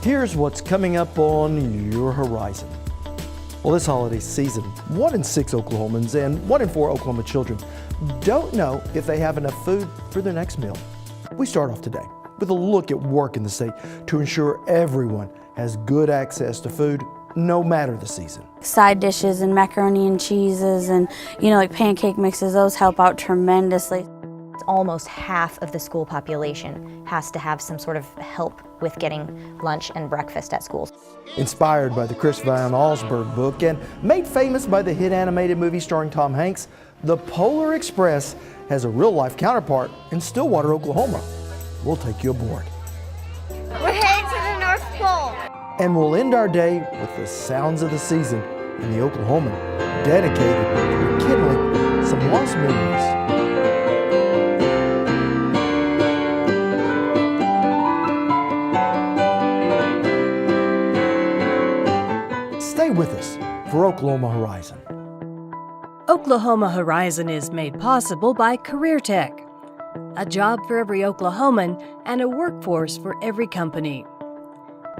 Here's what's coming up on your horizon. Well, this holiday season, 1 in 6 Oklahomans and 1 in 4 Oklahoma children don't know if they have enough food for their next meal. We start off today with a look at work in the state to ensure everyone has good access to food, no matter the season. Side dishes and macaroni and cheeses and, like pancake mixes, those help out tremendously. Almost half of the school population has to have some sort of help with getting lunch and breakfast at schools. Inspired by the Chris Van Allsburg book and made famous by the hit animated movie starring Tom Hanks, the Polar Express has a real-life counterpart in Stillwater, Oklahoma. We'll take you aboard. We're headed to the North Pole. And we'll end our day with the sounds of the season and the Oklahoman dedicated to rekindling some lost memories. Stay with us for Oklahoma Horizon. Oklahoma Horizon is made possible by Career Tech, a job for every Oklahoman and a workforce for every company.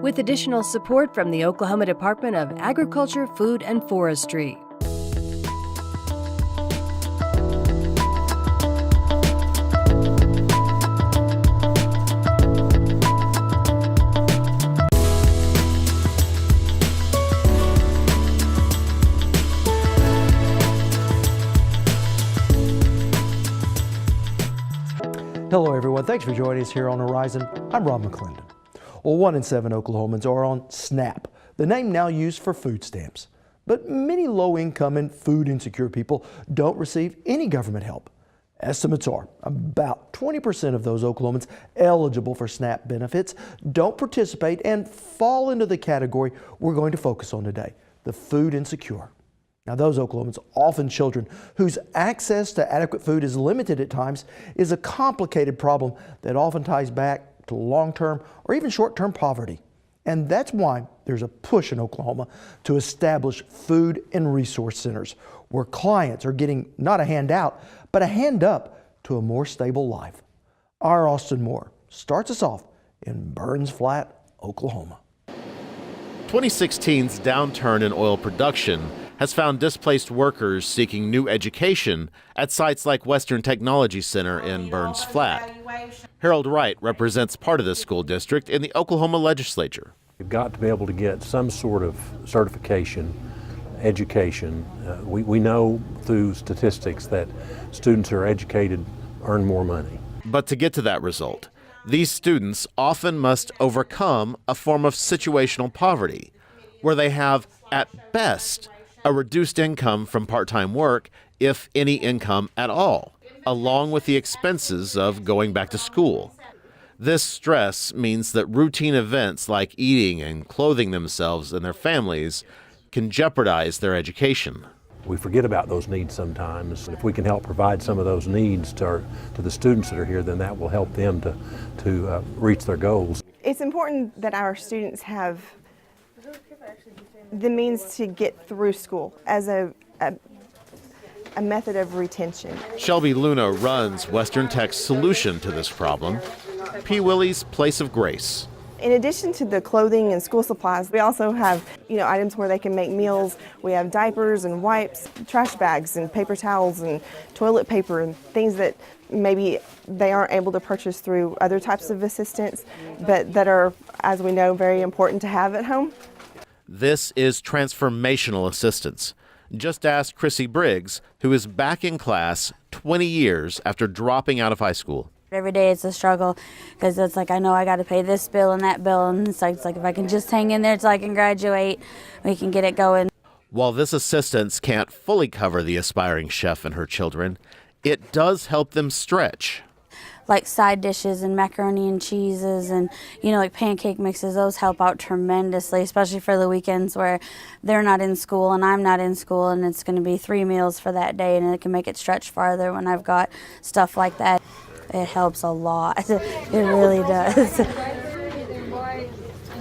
With additional support from the Oklahoma Department of Agriculture, Food, and Forestry. Hello everyone, thanks for joining us here on Horizon. I'm Rob McClendon. Well, 1 in 7 Oklahomans are on SNAP, the name now used for food stamps. But many low-income and food insecure people don't receive any government help. Estimates are about 20% of those Oklahomans eligible for SNAP benefits don't participate and fall into the category we're going to focus on today, the food insecure. Now, those Oklahomans, often children whose access to adequate food is limited at times, is a complicated problem that often ties back to long-term or even short-term poverty. And that's why there's a push in Oklahoma to establish food and resource centers where clients are getting not a handout, but a hand up to a more stable life. Our Austin Moore starts us off in Burns Flat, Oklahoma. 2016's downturn in oil production has found displaced workers seeking new education at sites like Western Technology Center in Burns Flat. Harold Wright represents part of this school district in the Oklahoma legislature. We've got to be able to get some sort of certification, education. We know through statistics that students who are educated earn more money. But to get to that result, these students often must overcome a form of situational poverty, where they have, at best, a reduced income from part-time work, if any income at all, along with the expenses of going back to school. This stress means that routine events like eating and clothing themselves and their families can jeopardize their education. We forget about those needs sometimes. If we can help provide some of those needs to the students that are here, then that will help them to reach their goals. It's important that our students have the means to get through school as a method of retention. Shelby Luna runs Western Tech's solution to this problem, P-Willy's Place of Grace. In addition to the clothing and school supplies, we also have, items where they can make meals. We have diapers and wipes, trash bags and paper towels and toilet paper and things that maybe they aren't able to purchase through other types of assistance, but that are, as we know, very important to have at home. This is transformational assistance. Just ask Chrissy Briggs, who is back in class 20 years after dropping out of high school. Every day it's a struggle because it's like I know I got to pay this bill and that bill, and it's like if I can just hang in there until I can graduate, we can get it going. While this assistance can't fully cover the aspiring chef and her children, it does help them stretch. Like side dishes and macaroni and cheeses and, like pancake mixes, those help out tremendously, especially for the weekends where they're not in school and I'm not in school, and it's going to be 3 meals for that day, and it can make it stretch farther when I've got stuff like that. It helps a lot. It really does.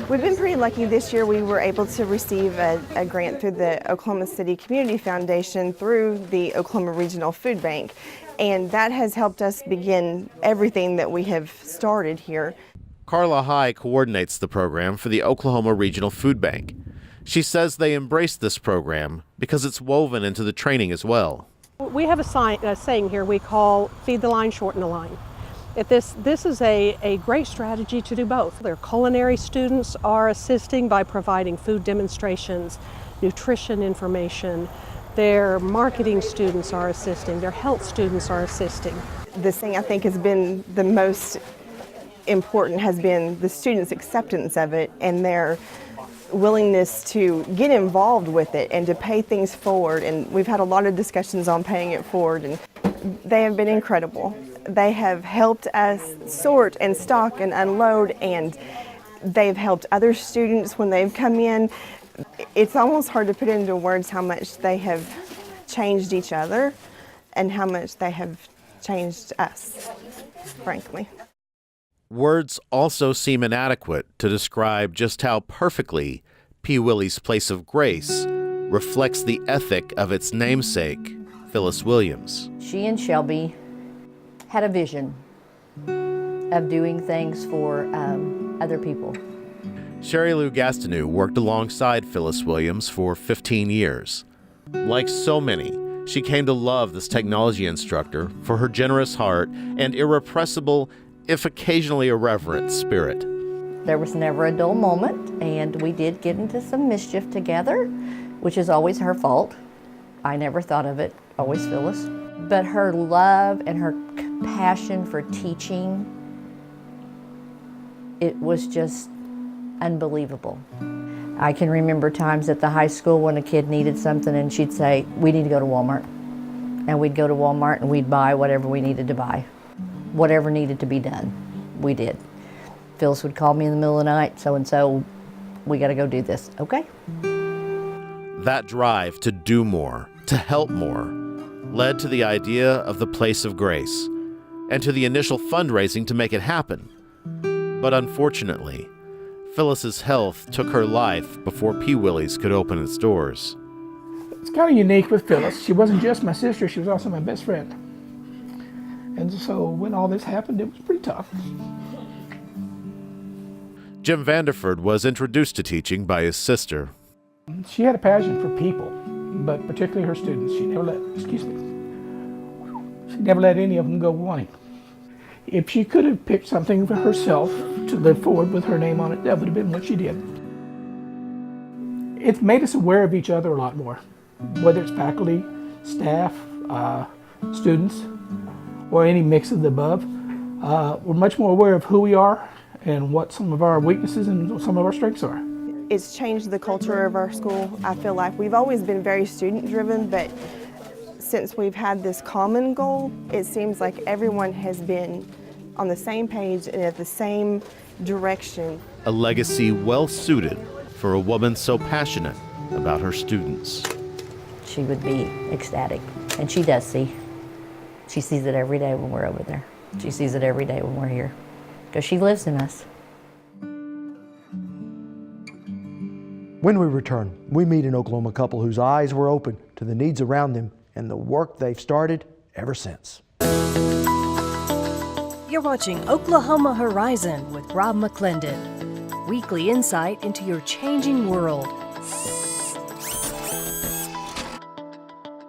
We've been pretty lucky this year. We were able to receive a grant through the Oklahoma City Community Foundation through the Oklahoma Regional Food Bank. And that has helped us begin everything that we have started here. Carla High coordinates the program for the Oklahoma Regional Food Bank. She says they embrace this program because it's woven into the training as well. We have a saying here we call feed the line, shorten the line. This is a great strategy to do both. Their culinary students are assisting by providing food demonstrations, nutrition information. Their marketing students are assisting. Their health students are assisting. The thing I think has been the most important has been the students' acceptance of it and their willingness to get involved with it and to pay things forward. And we've had a lot of discussions on paying it forward, and they have been incredible. They have helped us sort and stock and unload, and they've helped other students when they've come in. It's almost hard to put into words how much they have changed each other and how much they have changed us, frankly. Words also seem inadequate to describe just how perfectly P-Willy's Place of Grace reflects the ethic of its namesake, Phyllis Williams. She and Shelby had a vision of doing things for other people. Sherry Lou Gastineau worked alongside Phyllis Williams for 15 years. Like so many, she came to love this technology instructor for her generous heart and irrepressible, if occasionally irreverent, spirit. There was never a dull moment, and we did get into some mischief together, which is always her fault. I never thought of it, always Phyllis. But her love and her passion for teaching, it was just unbelievable. I can remember times at the high school when a kid needed something and she'd say, we need to go to Walmart. And we'd go to Walmart and we'd buy whatever we needed to buy. Whatever needed to be done, we did. Phyllis would call me in the middle of the night, so-and-so, we gotta go do this, okay? That drive to do more, to help more, led to the idea of the Place of Grace and to the initial fundraising to make it happen. But unfortunately, Phyllis's health took her life before P-Willy's could open its doors. It's kind of unique with Phyllis. She wasn't just my sister, she was also my best friend. And so when all this happened, it was pretty tough. Jim Vanderford was introduced to teaching by his sister. She had a passion for people, but particularly her students. She never let any of them go wanting. If she could have picked something for herself to live forward with her name on it, that would have been what she did. It's made us aware of each other a lot more, whether it's faculty, staff, students, or any mix of the above. We're much more aware of who we are and what some of our weaknesses and some of our strengths are. It's changed the culture of our school. I feel like we've always been very student-driven, but since we've had this common goal, it seems like everyone has been on the same page and at the same direction. A legacy well-suited for a woman so passionate about her students. She would be ecstatic, and she does see. She sees it every day when we're over there. She sees it every day when we're here, because she lives in us. When we return, we meet an Oklahoma couple whose eyes were open to the needs around them and the work they've started ever since. You're watching Oklahoma Horizon with Rob McClendon. Weekly insight into your changing world.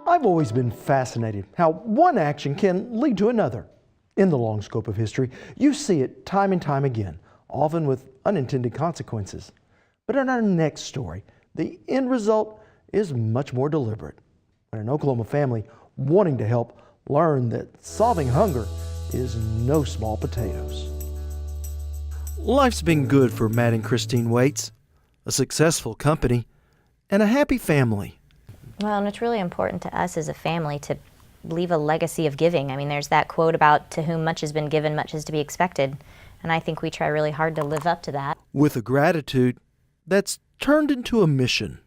I've always been fascinated how one action can lead to another. In the long scope of history, you see it time and time again, often with unintended consequences. But in our next story, the end result is much more deliberate. When an Oklahoma family wanting to help learn that solving hunger is no small potatoes. Life's been good for Matt and Christine Waits, a successful company, and a happy family. Well, and it's really important to us as a family to leave a legacy of giving. I mean, there's that quote about to whom much has been given, much is to be expected. And I think we try really hard to live up to that. With a gratitude that's turned into a mission.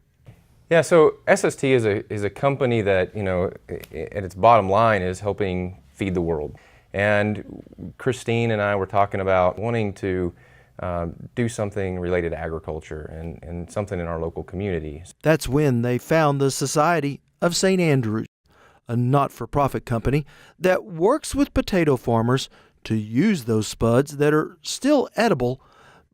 Yeah, so SST is a company that, you know, at its bottom line is helping feed the world. And Christine and I were talking about wanting to do something related to agriculture and something in our local community. That's when they found the Society of St. Andrews, a not-for-profit company that works with potato farmers to use those spuds that are still edible,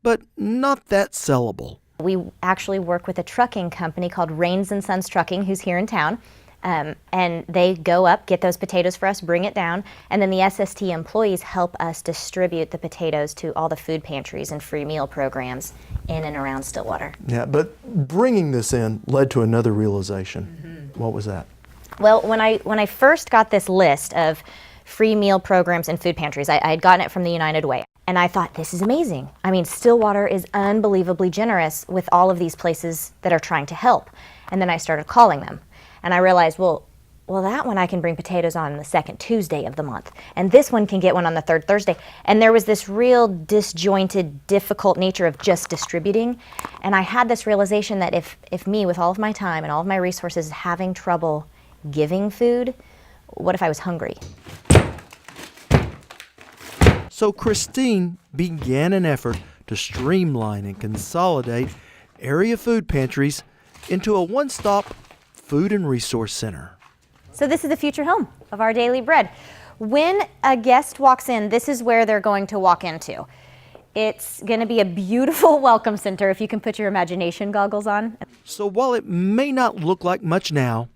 but not that sellable. We actually work with a trucking company called Rains and Sons Trucking, who's here in town. And they go up, get those potatoes for us, bring it down, and then the SST employees help us distribute the potatoes to all the food pantries and free meal programs in and around Stillwater. Yeah, but bringing this in led to another realization. What was that? Well, when I first got this list of free meal programs and food pantries, I had gotten it from the United Way. And I thought, this is amazing. I mean, Stillwater is unbelievably generous with all of these places that are trying to help. And then I started calling them. And I realized, well, that one I can bring potatoes on the second Tuesday of the month. And this one can get one on the third Thursday. And there was this real disjointed, difficult nature of just distributing. And I had this realization that if me, with all of my time and all of my resources, having trouble giving food, what if I was hungry? So Christine began an effort to streamline and consolidate area food pantries into a one-stop food and resource center. So this is the future home of our daily bread. When a guest walks in, this is where they're going to walk into. It's going to be a beautiful welcome center if you can put your imagination goggles on. So while it may not look like much now,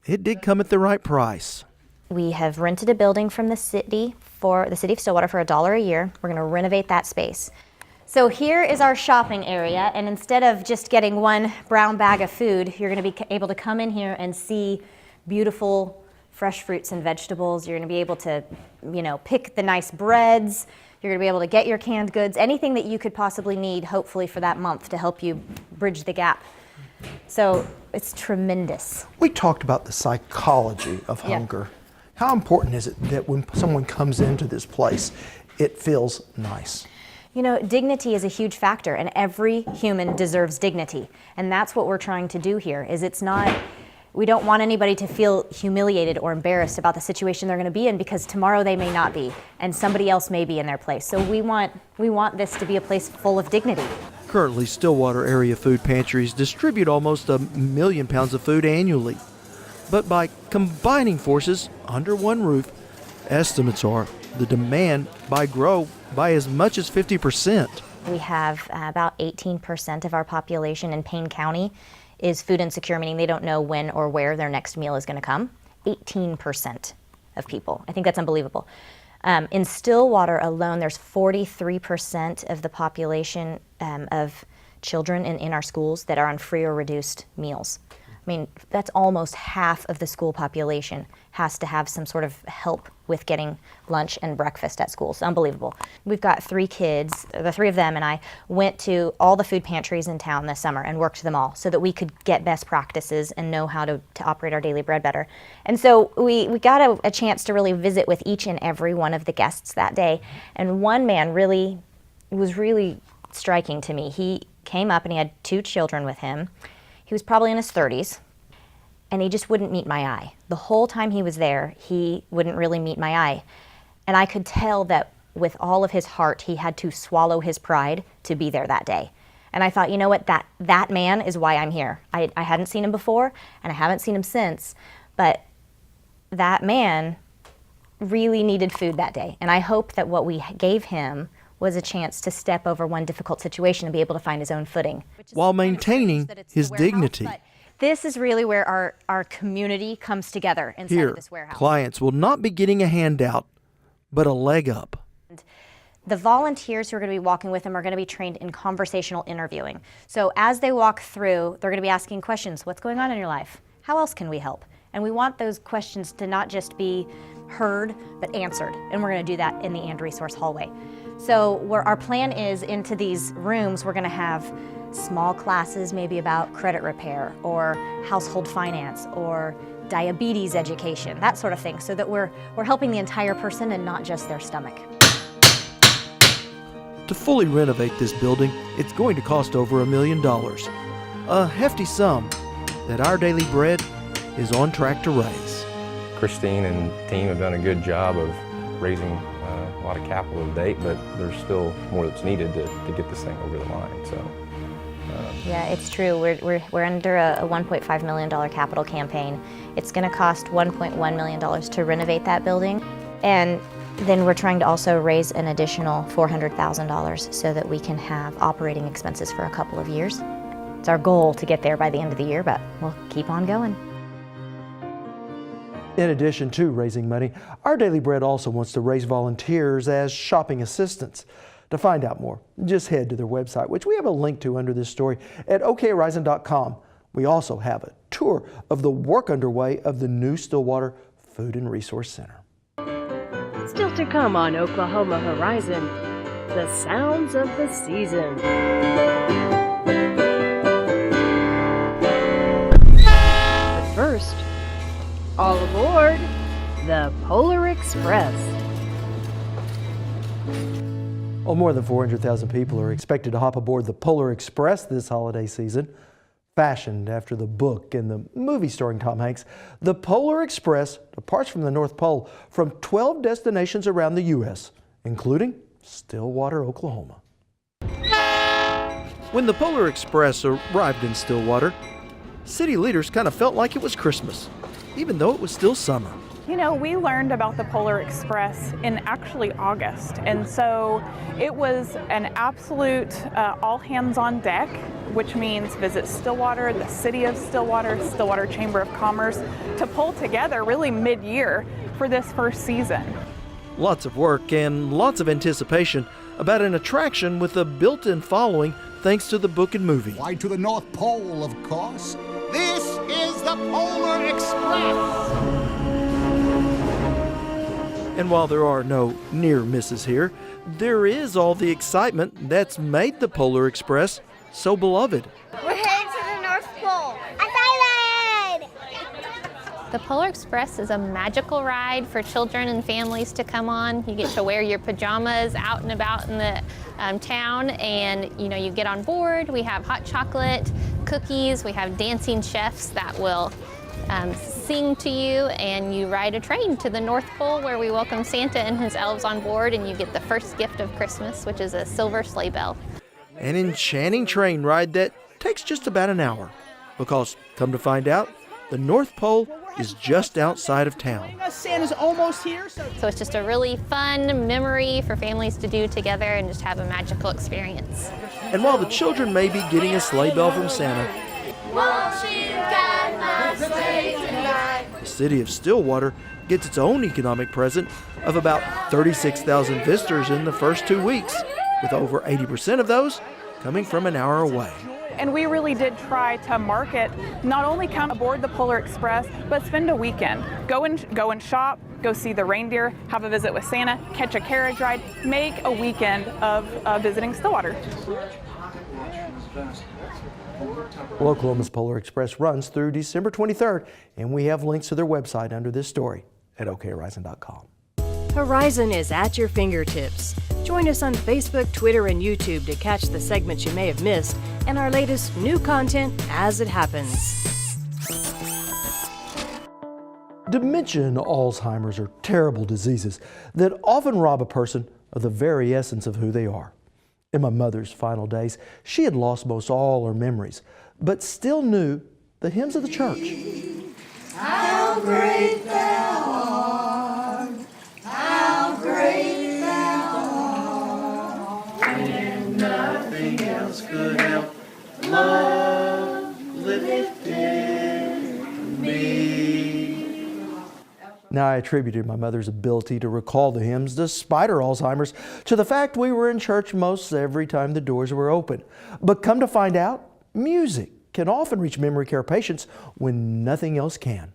it did come at the right price. We have rented a building from the city of Stillwater for $1 a year. We're going to renovate that space. So here is our shopping area, and instead of just getting one brown bag of food, you're going to be able to come in here and see beautiful fresh fruits and vegetables. You're going to be able to, pick the nice breads. You're going to be able to get your canned goods, anything that you could possibly need, hopefully for that month, to help you bridge the gap. So it's tremendous. We talked about the psychology of hunger. How important is it that when someone comes into this place, it feels nice? Dignity is a huge factor, and every human deserves dignity. And that's what we're trying to do here, we don't want anybody to feel humiliated or embarrassed about the situation they're going to be in, because tomorrow they may not be, and somebody else may be in their place. So we want this to be a place full of dignity. Currently, Stillwater area food pantries distribute almost 1 million pounds of food annually. But by combining forces under one roof, estimates are the demand might grow by as much as 50%. We have about 18% of our population in Payne County is food insecure, meaning they don't know when or where their next meal is going to come. 18% of people. I think that's unbelievable. In Stillwater alone, there's 43% of the population of children in our schools that are on free or reduced meals. I mean, that's almost half of the school population has to have some sort of help with getting lunch and breakfast at school. It's unbelievable. We've got 3 kids, the 3 of them and I went to all the food pantries in town this summer and worked them all so that we could get best practices and know how to operate our daily bread better. And so we got a chance to really visit with each and every one of the guests that day. And one man was really striking to me. He came up and he had 2 children with him. He was probably in his 30s, and he just wouldn't meet my eye. The whole time he was there, he wouldn't really meet my eye. And I could tell that with all of his heart, he had to swallow his pride to be there that day. And I thought, you know what, that man is why I'm here. I hadn't seen him before, and I haven't seen him since, but that man really needed food that day. And I hope that what we gave him was a chance to step over one difficult situation and be able to find his own footing. While maintaining his dignity. This is really where our community comes together inside of this warehouse. Clients will not be getting a handout, but a leg up. The volunteers who are going to be walking with them are going to be trained in conversational interviewing. So as they walk through, they're going to be asking questions. What's going on in your life? How else can we help? And we want those questions to not just be heard, but answered. And we're going to do that in the And Resource Hallway. So where our plan is, into these rooms, we're going to have small classes maybe about credit repair or household finance or diabetes education, that sort of thing, so that we're helping the entire person and not just their stomach. To fully renovate this building, it's going to cost over $1 million. A hefty sum that our daily bread is on track to raise. Christine and team have done a good job of raising a lot of capital to date, but there's still more that's needed to get this thing over the line. So. Yeah, it's true. We're under a $1.5 million capital campaign. It's going to cost $1.1 million to renovate that building. And Then we're trying to also raise an additional $400,000 so that we can have operating expenses for a couple of years. It's our goal to get there by the end of the year, but we'll keep on going. In addition to raising money, Our Daily Bread also wants to raise volunteers as shopping assistants. To find out more, just head to their website, which we have a link to under this story at okhorizon.com. We also have a tour of the work underway of the new Stillwater Food and Resource Center. Still to come on Oklahoma Horizon, the sounds of the season. But first, all aboard the Polar Express. Well, more than 400,000 people are expected to hop aboard the Polar Express this holiday season. Fashioned after the book and the movie starring Tom Hanks, the Polar Express departs from the North Pole from 12 destinations around the U.S., including Stillwater, Oklahoma. When the Polar Express arrived in Stillwater, city leaders kind of felt like it was Christmas, even though it was still summer. You know, we learned about the Polar Express in actually August, and so it was an absolute all hands on deck, which means visit Stillwater, the city of Stillwater, Stillwater Chamber of Commerce, to pull together really mid-year for this first season. Lots of work and lots of anticipation about an attraction with a built-in following thanks to the book and movie. Why, to the North Pole, of course. This is the Polar Express! And while there are no near misses here, there is all the excitement that's made the Polar Express so beloved. We're headed to the North Pole. Excited! The Polar Express is a magical ride for children and families to come on. You get to wear your pajamas out and about in the town, and you get on board. We have hot chocolate, cookies, we have dancing chefs that will sing to you, and you ride a train to the North Pole where we welcome Santa and his elves on board, and you get the first gift of Christmas, which is a silver sleigh bell. An enchanting train ride that takes just about an hour, because come to find out, the North Pole is just outside of town. Santa's almost here. So it's just a really fun memory for families to do together and just have a magical experience. And while the children may be getting a sleigh bell from Santa, Won't you guide my sleigh tonight? the city of Stillwater gets its own economic present of about 36,000 visitors in the first 2 weeks, with over 80% of those coming from an hour away. And we really did try to market, not only come aboard the Polar Express, but spend a weekend. Go and shop, go see the reindeer, have a visit with Santa, catch a carriage ride, make a weekend of visiting Stillwater. Well, Oklahoma's Polar Express runs through December 23rd, and we have links to their website under this story at okhorizon.com. Horizon is at your fingertips. Join us on Facebook, Twitter, and YouTube to catch the segments you may have missed and our latest new content as it happens. Dementia and Alzheimer's are terrible diseases that often rob a person of the very essence of who they are. In my mother's final days, she had lost most all her memories, but still knew the hymns of the church. How great thou art, how great thou art. When nothing else could help, love lifted me. Now, I attributed my mother's ability to recall the hymns, despite her Alzheimer's, to the fact we were in church most every time the doors were open. But come to find out, music can often reach memory care patients when nothing else can.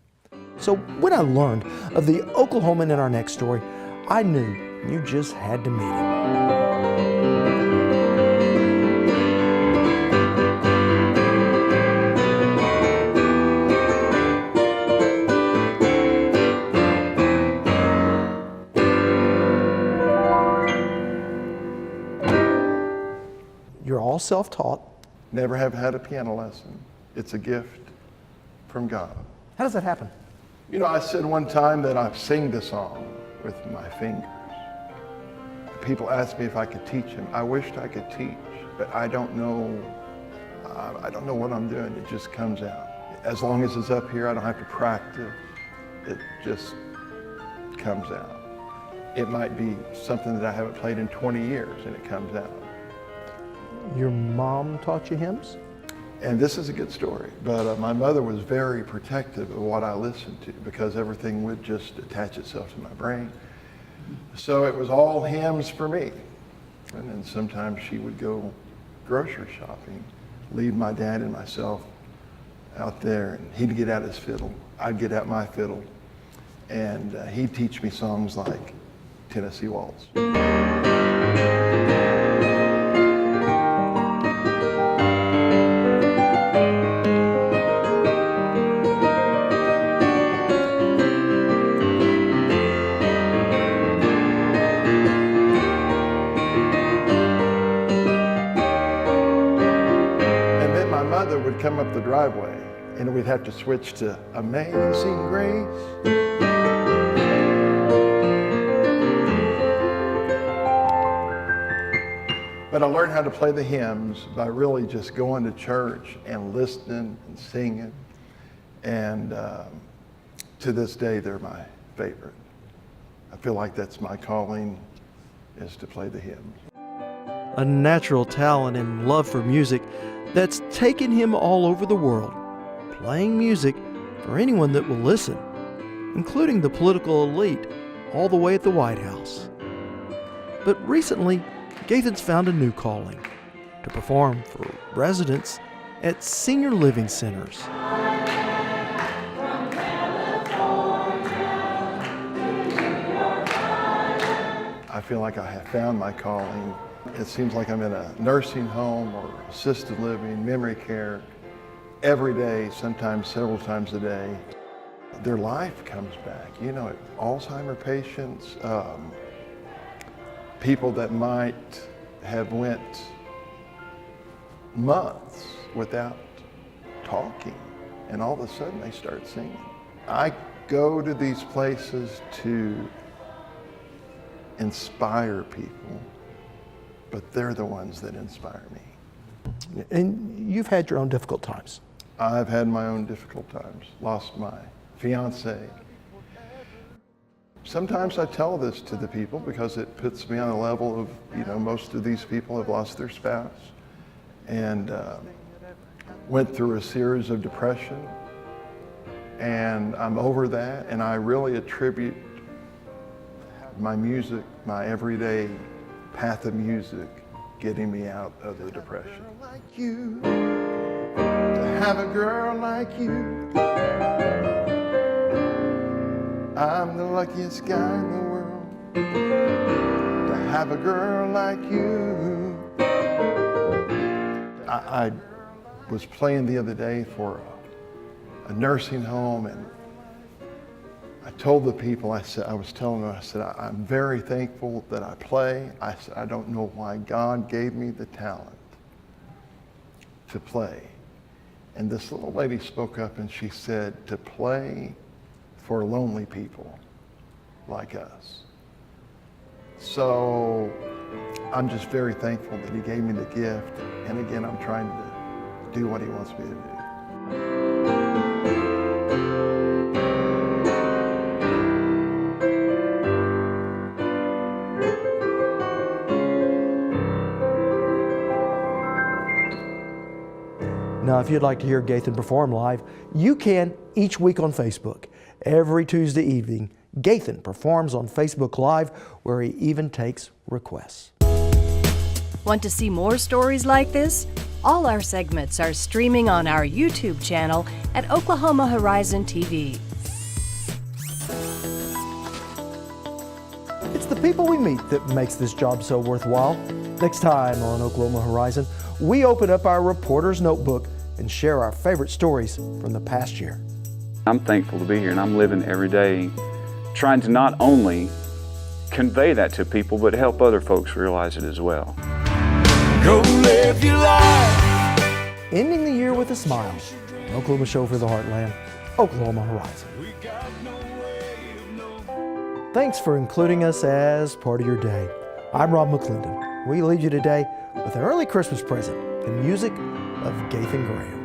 So when I learned of the Oklahoman in our next story, I knew you just had to meet him. You're all self-taught. Never have had a piano lesson. It's a gift from God. How does that happen? You know, I said one time that I sing the song with my fingers. People asked me if I could teach them. I wished I could teach, but I don't know. I don't know what I'm doing. It just comes out. As long as it's up here, I don't have to practice. It just comes out. it might be something that I haven't played in 20 years and it comes out. Your mom taught you hymns? And this is a good story, but my mother was very protective of what I listened to because everything would just attach itself to my brain. So it was all hymns for me. And then sometimes she would go grocery shopping, leave my dad and myself out there, and he'd get out his fiddle, I'd get out my fiddle, and he'd teach me songs like Tennessee Waltz. Would come up the driveway and we'd have to switch to Amazing Grace. But I learned how to play the hymns by really just going to church and listening and singing. And to this day, they're my favorite. I feel like that's my calling, is to play the hymns. A natural talent and love for music that's taken him all over the world, playing music for anyone that will listen, including the political elite all the way at the White House. But recently, Gaithen's found a new calling, to perform for residents at senior living centers. I feel like I have found my calling. It seems like I'm in a nursing home or assisted living, memory care, every day, sometimes several times a day. Their life comes back. You know, Alzheimer patients, people that might have went months without talking, and all of a sudden they start singing. I go to these places to inspire people, but they're the ones that inspire me. And you've had your own difficult times. I've had my own difficult times. Lost my fiance. Sometimes I tell this to the people because it puts me on a level of, you know, most of these people have lost their spouse and went through a series of depression. And I'm over that, and I really attribute my music, my everyday path of music, getting me out of the depression. Like you, to have a girl like you, I'm the luckiest guy in the world. To have a girl like you. I was playing the other day for a nursing home, and I told the people, I was telling them, I said, I'm very thankful that I play. I said, I don't know why God gave me the talent to play. And this little lady spoke up and she said, to play for lonely people like us. So I'm just very thankful that he gave me the gift. And again, I'm trying to do what he wants me to do. Now, if you'd like to hear Gaithen perform live, you can each week on Facebook. Every Tuesday evening, Gaithen performs on Facebook Live, where he even takes requests. Want to see more stories like this? All our segments are streaming on our YouTube channel at Oklahoma Horizon TV. It's the people we meet that makes this job so worthwhile. Next time on Oklahoma Horizon, we open up our reporter's notebook and share our favorite stories from the past year. I'm thankful to be here, and I'm living every day trying to not only convey that to people, but help other folks realize it as well. Go live your life. Ending the year with a smile. An Oklahoma show for the heartland, Oklahoma Horizon. Thanks for including us as part of your day. I'm Rob McClendon. We leave you today with an early Christmas present, the music of Gaithen Graham.